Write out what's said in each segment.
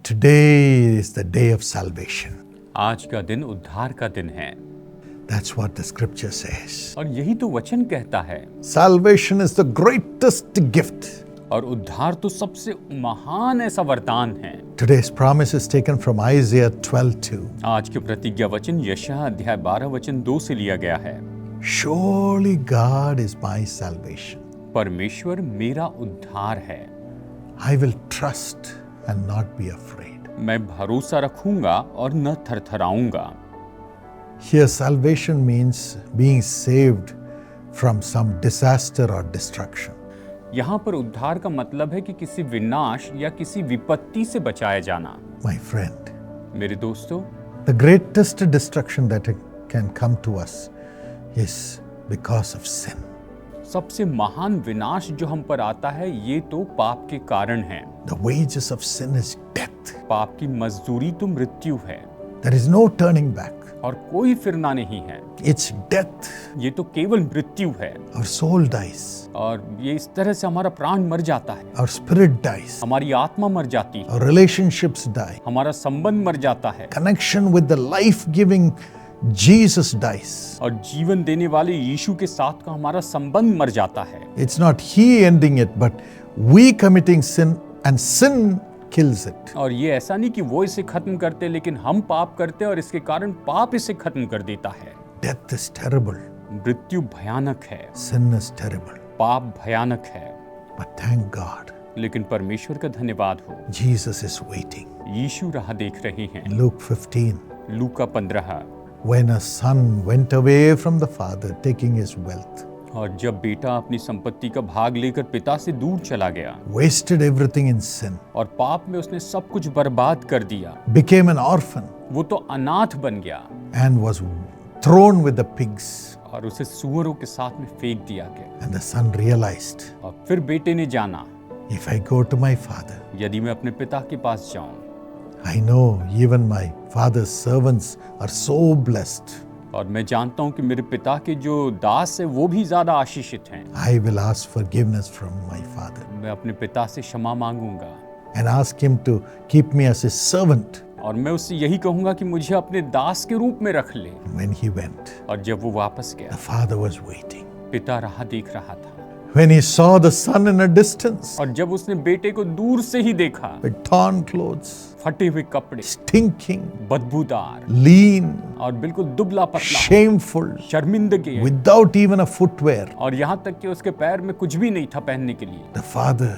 Today is the day of salvation. आज का दिन उद्धार का दिन है That's what the scripture says. और यही तो वचन कहता है। Salvation is the greatest gift. और उद्धार तो सबसे महान ऐसा वरदान है। Today's promise is taken from Isaiah 12:2. आज के प्रतिज्ञा वचन यशायाह अध्याय 12 वचन 2 से लिया गया है। Surely God is my salvation. परमेश्वर मेरा उद्धार है। I will trust and not be afraid. मैं भरोसा रखूंगा और न थरथराऊंगा। Here salvation means being saved from some disaster or destruction. यहाँ पर उद्धार का मतलब है कि किसी विनाश या किसी विपत्ति से बचाया जाना। My friend, मेरे दोस्तों, the greatest destruction that can come to us is because of sin. सबसे महान विनाश जो हम पर आता है ये तो पाप के कारण है। The wages of sin is death. पाप की मजदूरी तो मृत्यु है There is no turning back. और कोई फिरना नहीं है। It's death. ये तो केवल मृत्यु है। Our soul dies. और ये इस तरह से हमारा प्राण मर जाता है, Our spirit dies. हमारी आत्मा मर जाती है, Our relationships die. हमारा संबंध मर जाता है Connection with the life-giving Jesus dies. और जीवन देने वाले यीशु के साथ का हमारा संबंध मर जाता है। It's not He ending it, but we committing sin, and sin kills it. और ये ऐसा नहीं कि वो इसे खत्म करते, लेकिन हम पाप करते हैं और इसके कारण पाप इसे खत्म कर देता है। Death is terrible. मृत्यु भयानक है, Sin is terrible. पाप भयानक है, But thank God, लेकिन परमेश्वर का धन्यवाद हो, Jesus is waiting. यीशु राह देख रहे हैं। Luke 15. Luka 15। When a son went away from the father, taking his wealth, और जब बेटा अपनी संपत्ति का भाग लेकर पिता से दूर चला गया wasted everything in sin, और पाप में उसने सब कुछ बर्बाद कर दिया, became an orphan, वो तो अनाथ बन गया and was thrown with the pigs. और उसे सूअरों के साथ में फेंक दिया गया। And the son realized, और फिर बेटे ने जाना, if I go to my father, यदि मैं अपने पिता के पास जाऊं, I know even my father's servants are so blessed. और मैं जानता हूं कि मेरे पिता के जो दास है वो भी ज्यादा आशीषित हैं, I will ask forgiveness from my father मैं अपने पिता से क्षमा मांगूंगा and ask him to keep me as his servant. और मैं उससे यही कहूंगा कि मुझे अपने दास के रूप में रख ले। When he went, और जब वो वापस गया, the father was waiting. पिता राह देख रहा था। When he saw the son in a distance, और जब उसने बेटे को दूर से ही देखा, with torn clothes, फटे हुए कपड़े, stinking, बदबूदार lean, और बिल्कुल दुबला पतला, shameful, शर्मिंदगी, without even a footwear, और यहाँ तक कि उसके पैर में कुछ भी नहीं था पहनने के लिए, the father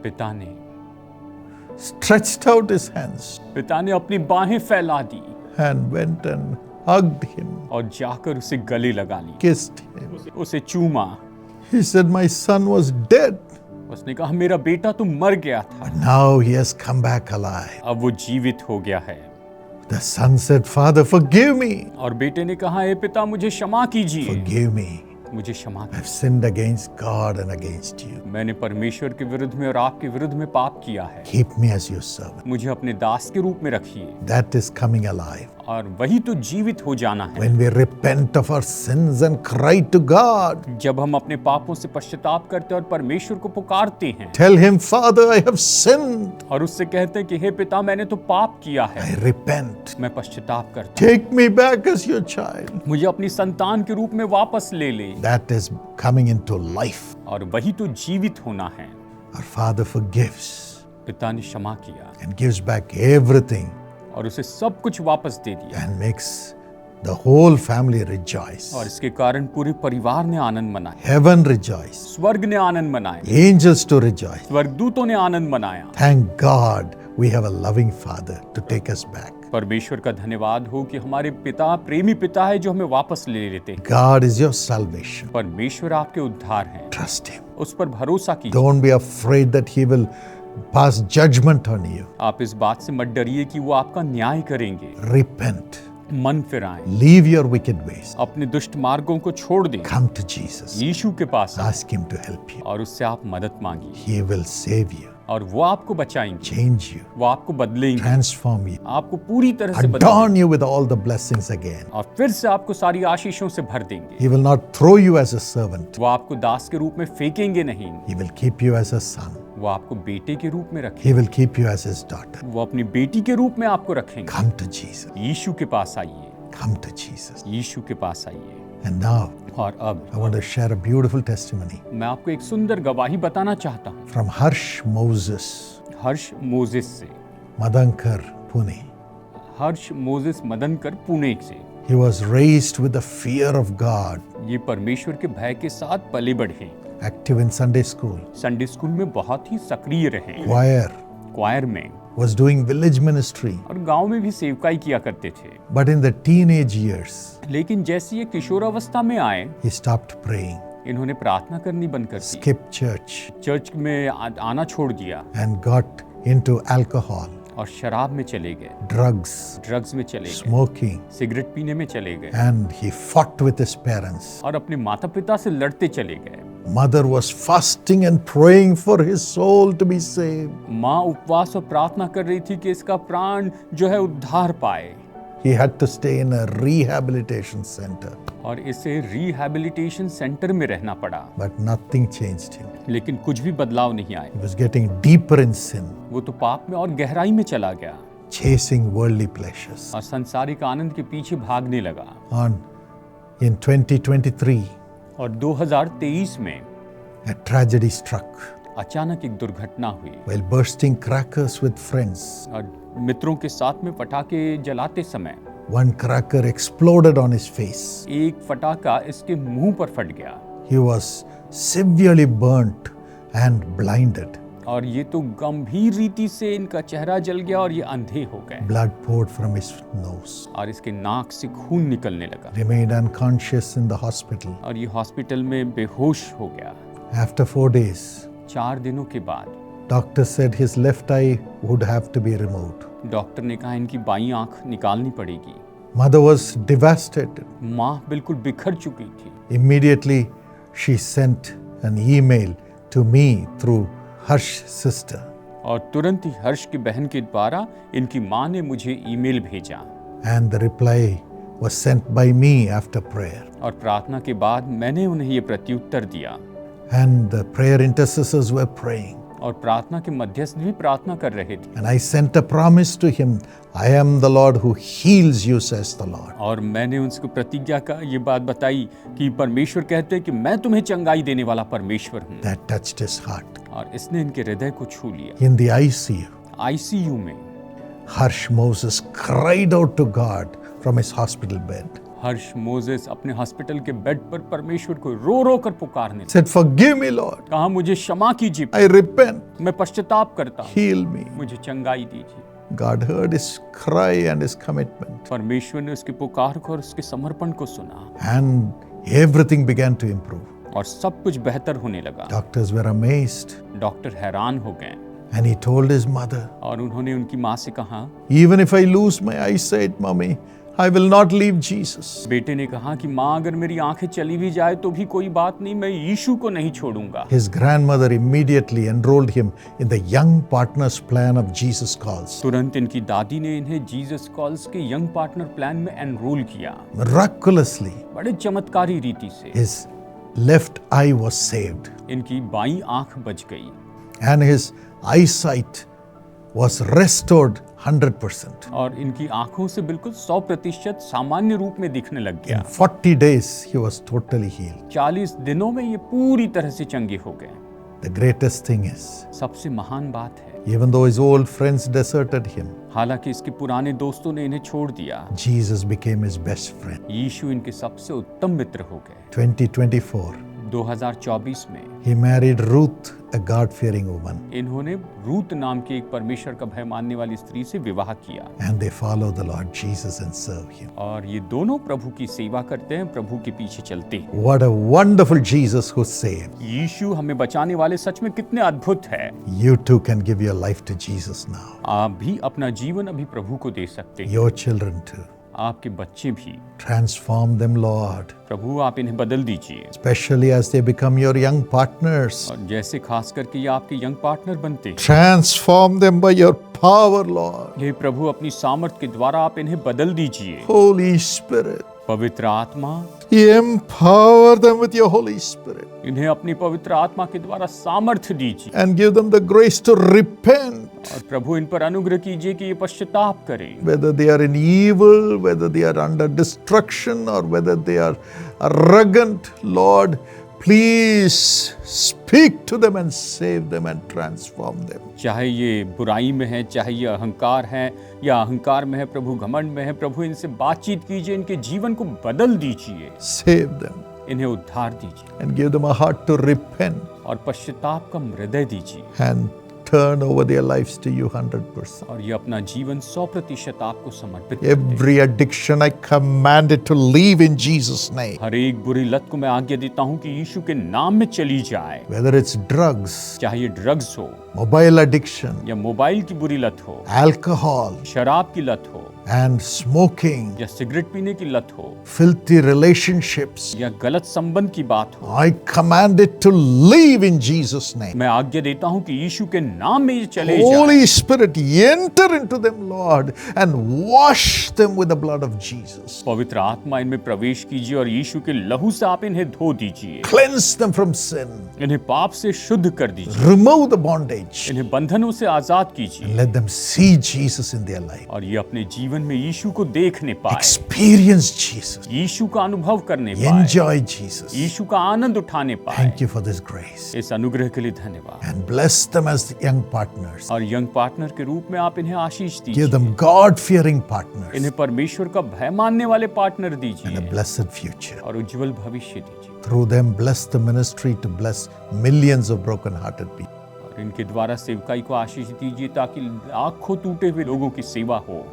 पिता ने stretched out his hands अपनी बाहें फैला दी and went and hugged him, और जाकर उसे गले लगा ली, kissed him. उसे चूमा। He said, my son was dead, उसने कहा मेरा बेटा तो मर गया था, but now he has come back alive. अब वो जीवित हो गया है। The son said, Father, forgive me. और बेटे ने कहा, हे पिता मुझे क्षमा कीजिए, Forgive me. मुझे क्षमा I've sinned against God and against you. मैंने परमेश्वर के विरुद्ध में और आपके विरुद्ध में पाप किया है, Keep me as your servant. मुझे अपने दास के रूप में रखिए। That is coming alive. और वही तो जीवित हो जाना है। When we repent of our sins and cry to God, जब हम अपने पापों से पश्चाताप करते हैं और परमेश्वर को पुकारते हैं tell him, Father, I have sinned. और उससे कहते हैं कि हे पिता मैंने तो पाप किया है, I repent. मैं पश्चाताप करता हूं, Take me back as your child. मुझे अपनी संतान के रूप में वापस ले ले। That is coming into life. और वही तो जीवित होना है। Our Father forgives पिता ने क्षमा किया and gives back everything और उसे सब कुछ वापस दे दिया and makes the whole family rejoice. और इसके कारण पूरे परिवार ने आनंद मनाया, Heaven rejoice. स्वर्ग ने आनंद मनाया, Angels to rejoice. स्वर्गदूतों ने आनंद मनाया। Thank God we have a loving Father to take us back. परमेश्वर का धन्यवाद हो कि हमारे पिता प्रेमी पिता है जो हमें वापस ले लेते हैं। God is your salvation. परमेश्वर आपके उद्धार हैं, Trust Him. उस पर भरोसा कीजिए। Don't be afraid that He will pass judgment on you. आप इस बात से मत डरिए कि वो आपका न्याय करेंगे। Repent. मन फिराएं, Leave your wicked ways. अपने दुष्ट मार्गों को छोड़ दें, Come to Jesus. यीशु के पास आएं Ask Him to help you. और उससे आप मदद मांगिए He will save you, और वो आपको बचाएंगे, change you, वो आपको बदलेंगे, transform you, आपको पूरी तरह से बदलेंगे adorn you with all the blessings again. और फिर से आपको सारी आशीषों से भर देंगे। He will not throw you as a servant. वो आपको दास के रूप में फेंकेंगे नहीं, He will keep you as a son. वो आपको बेटे के रूप में He रखेंगे, will keep you as His daughter. वो अपनी बेटी के रूप में आपको रखेंगे। Come to Jesus. यीशु के पास आइए, Come to Jesus. यीशु के पास आइए। And now, और अब I want to share a beautiful testimony मैं आपको एक सुंदर गवाही बताना चाहता हूँ from Harsh Moses, Harsh Moses से। Madankar, Pune. हर्ष मोजेस मदनकर पुणे से। He was raised with the fear of God, ये परमेश्वर के भय के साथ पले बढ़े, active in Sunday school, Sunday school में बहुत ही सक्रिय रहे, choir, क्वायर में was doing village ministry. और गांव में भी सेवकाई किया करते थे। But in the teenage years, लेकिन जैसे ये किशोरावस्था में आए, he stopped praying, इन्होंने प्रार्थना करनी बंद कर दी, skipped church, चर्च में आना छोड़ दिया and got into alcohol, और शराब में चले गए, drugs, ड्रग्स में चले गए, smoking, सिगरेट पीने में चले गए and he fought with his parents. और अपने माता पिता से लड़ते चले गए। Mother was fasting and praying for his soul to be saved. माँ उपवास और प्रार्थना कर रही थी कि इसका प्राण जो है उद्धार पाए, He had to stay in a rehabilitation center, और इसे रिहैबिलिटेशन सेंटर में रहना पड़ा। but nothing changed him. लेकिन कुछ भी बदलाव नहीं आया, He was getting deeper in sin, वो तो पाप में और गहराई में चला गया chasing worldly pleasures. और संसारिक आनंद के पीछे भागने लगा। In 2023, और 2023 में a tragedy struck. अचानक एक दुर्घटना हुई While bursting crackers with friends, और मित्रों के साथ में पटाखे जलाते समय one cracker exploded on his face. एक फटाका इसके मुंह पर फट गया He was severely burnt and blinded. और ये तो गंभीर रीति से इनका चेहरा जल गया और ये अंधे हो गए Blood poured from his nose. और इसके नाक से खून निकलने लगा Remained unconscious in the hospital. और ये हॉस्पिटल में बेहोश हो गया। After 4 days, 4 दिनों के बाद doctor said his left eye would have to be removed. Doctor ने कहा इनकी बाईं आंख निकालनी पड़ेगी। Mother was devastated. माँ बिल्कुल बिखर चुकी थी। Immediately, she sent an email to me through Harsh's sister. और तुरंत ही हर्ष की बहन के द्वारा इनकी माँ ने मुझे ईमेल भेजा And the reply was sent by me after prayer. और प्रार्थना के बाद मैंने उन्हें ये प्रत्युत्तर दिया And the prayer intercessors were praying. और प्रार्थना के मध्यस्थ भी प्रार्थना कर रहे थे And I sent a promise to him, I am the Lord who heals you, says the Lord. और मैंने उनको प्रतिज्ञा का ये बात बताई कि परमेश्वर कहते हैं कि मैं तुम्हें चंगाई देने वाला परमेश्वर हूँ। That touched his heart. और इसने इनके हृदय को छू लिया। In the ICU, आईसीयू में Harsh Moses cried out to God from his hospital bed. Harsh Moses अपने हॉस्पिटल के बेड पर परमेश्वर को रो रो कर पुकारने Said, forgive me, Lord. कहा मुझे क्षमा कीजिए, I repent. मैं पश्चाताप करता हूँ, Heal me. मुझे चंगाई दीजिए। God heard his cry and his commitment. परमेश्वर ने उसके पुकार को और उसके समर्पण को सुना And everything began to improve. और सब कुछ बेहतर होने लगा। Doctors were amazed. डॉक्टर हैरान हो गए And he told his mother, और उन्होंने उनकी माँ से कहा, even if I lose my eyesight, Mommy, I will not leave Jesus. बेटे ने कहा कि माँ अगर मेरी आंखें चली भी जाए तो भी कोई बात नहीं, मैं यीशु को नहीं छोड़ूंगा। His grandmother immediately enrolled him in the Young Partners Plan of Jesus Calls. तुरंत इनकी दादी ने इन्हें जीसस कॉल्स के यंग पार्टनर प्लान में एनरोल किया। Miraculously, बड़े चमत्कारी रीति से his left eye was saved इनकी बाईं आंख बच गई and his eyesight was restored 100%. और इनकी आंखों से बिल्कुल 100% सामान्य रूप में दिखने लग In गया। 40 days, he was totally healed. 40 दिनों में ये पूरी तरह से चंगे हो गए। The greatest thing is, सबसे महान बात है, even though his old friends deserted him, हालांकि इसके पुराने दोस्तों ने इन्हें छोड़ दिया, Jesus became his best friend. यीशु इनके सबसे उत्तम मित्र हो गए। 2024, 2024 में he married Ruth, a God-fearing woman, इन्होंने रूत नाम की एक परमेश्वर का भय मानने वाली स्त्री से विवाह किया and they follow the Lord Jesus and serve him. और ये दोनों प्रभु की सेवा करते हैं, प्रभु के पीछे चलते हैं। What a wonderful Jesus who saved. यीशु हमें बचाने वाले सच में कितने अद्भुत है। You too can give your life to Jesus now. आप भी अपना जीवन अभी प्रभु को दे सकते हैं, Your children too. आपके बच्चे भी। Transform them, Lord, प्रभु आप इन्हें बदल दीजिए especially as they become your young partners. और जैसे खास करके ये आपके यंग पार्टनर बनते हैं, Transform them by your power, Lord. हे प्रभु अपनी सामर्थ के द्वारा आप इन्हें बदल दीजिए। Holy Spirit, पवित्र आत्मा empower them with your Holy Spirit इन्हें अपनी पवित्र आत्मा के द्वारा सामर्थ्य दीजिए and give them the grace to repent, और प्रभु इन पर अनुग्रह कीजिए कि ये पश्चाताप करें, whether they are in evil, whether they are under destruction, or whether they are arrogant. Lord, please speak to them and save them and transform them. चाहे ये बुराई में है, चाहे ये अहंकार है या अहंकार में है, प्रभु घमंड में है, प्रभु इनसे बातचीत कीजिए, इनके जीवन को बदल दीजिए, Save them इन्हें उद्धार दीजिए and give them a heart to repent और पश्चाताप का हृदय दीजिए and turn over their lives to you 100%. और ये अपना जीवन 100% आपको समर्पित कर दें। Every addiction I command it to leave in Jesus' name. हर एक बुरी लत को मैं आज्ञा देता हूँ कि यीशु के नाम में चली जाए, Whether it's drugs, चाहे ये ड्रग्स हो mobile addiction, या मोबाइल की बुरी लत हो, alcohol, शराब की लत हो and smoking, या सिगरेट पीने की लत हो filthy relationships, या गलत संबंध की बात हो, I command it to leave in Jesus' name. मैं आज्ञा देता हूँ कि यीशु के नाम में ये चले जाए। Holy Spirit, enter into them, Lord, and wash them with the blood of Jesus. पवित्र आत्मा इनमें प्रवेश कीजिए और यीशु के लहू से आप इन्हें धो दीजिए, Cleanse them from sin. इन्हें पाप से शुद्ध कर दीजिए, Remove the bondage. इन्हें बंधनों से आजाद कीजिए Let them see Jesus in their life. और ये अपने जीवन में यीशु को देखने पाए, Experience Jesus. यीशु का अनुभव करने पाए, Enjoy Jesus. यीशु का आनंद उठाने पाए। Thank you for this grace. इस अनुग्रह के लिए धन्यवाद And bless them as the young partners. और यंग पार्टनर के रूप में आप इन्हें आशीष Give दीजिए, them God-fearing partners इन्हें परमेश्वर का भय मानने वाले पार्टनर and a दीजिए blessed future. और उज्जवल भविष्य दीजिए Through them, bless the ministry to bless millions of broken-hearted people. और इनके द्वारा सेवकाई को आशीष दीजिए ताकि लाखों टूटे हुए लोगों की सेवा हो।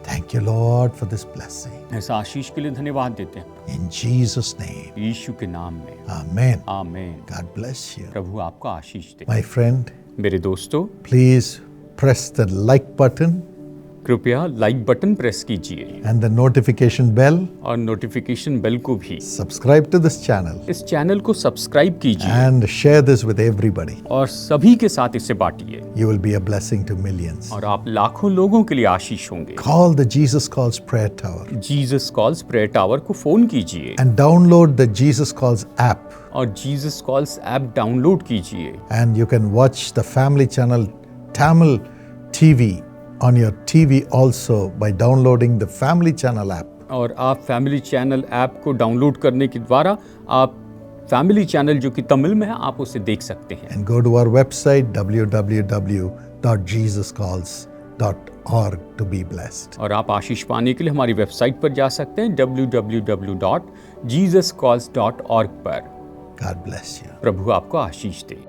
Thank you, Lord, for this blessing. ऐसा आशीष के लिए धन्यवाद देते हैं In Jesus' name, यीशु के नाम में, Amen. आमीन। God bless you. प्रभु आपको आशीष दे। My friend, मेरे दोस्तों, please press the like button कृपया लाइक बटन प्रेस कीजिए and the notification bell. और नोटिफिकेशन बेल को भी, Subscribe to this channel इस चैनल को सब्सक्राइब कीजिए and share this with everybody. और सभी के साथ इसे बांटिए You will be a blessing to millions. और आप लाखों लोगों के लिए आशीष होंगे। Call the Jesus Calls Prayer Tower Jesus calls prayer tower को फोन कीजिए and download the Jesus Calls app. और जीसस कॉल्स ऐप डाउनलोड कीजिए And you can watch the family channel Tamil TV on your TV also by downloading the family channel app. और आप family channel app को download करने के द्वारा आप family channel जो कि तमिल में है आप उसे देख सकते हैं And go to our website www.jesuscalls.org to be blessed. और आप आशीष पाने के लिए हमारी वेबसाइट पर जा सकते हैं www.jesuscalls.org पर। God bless you. प्रभु आपको आशीष दे।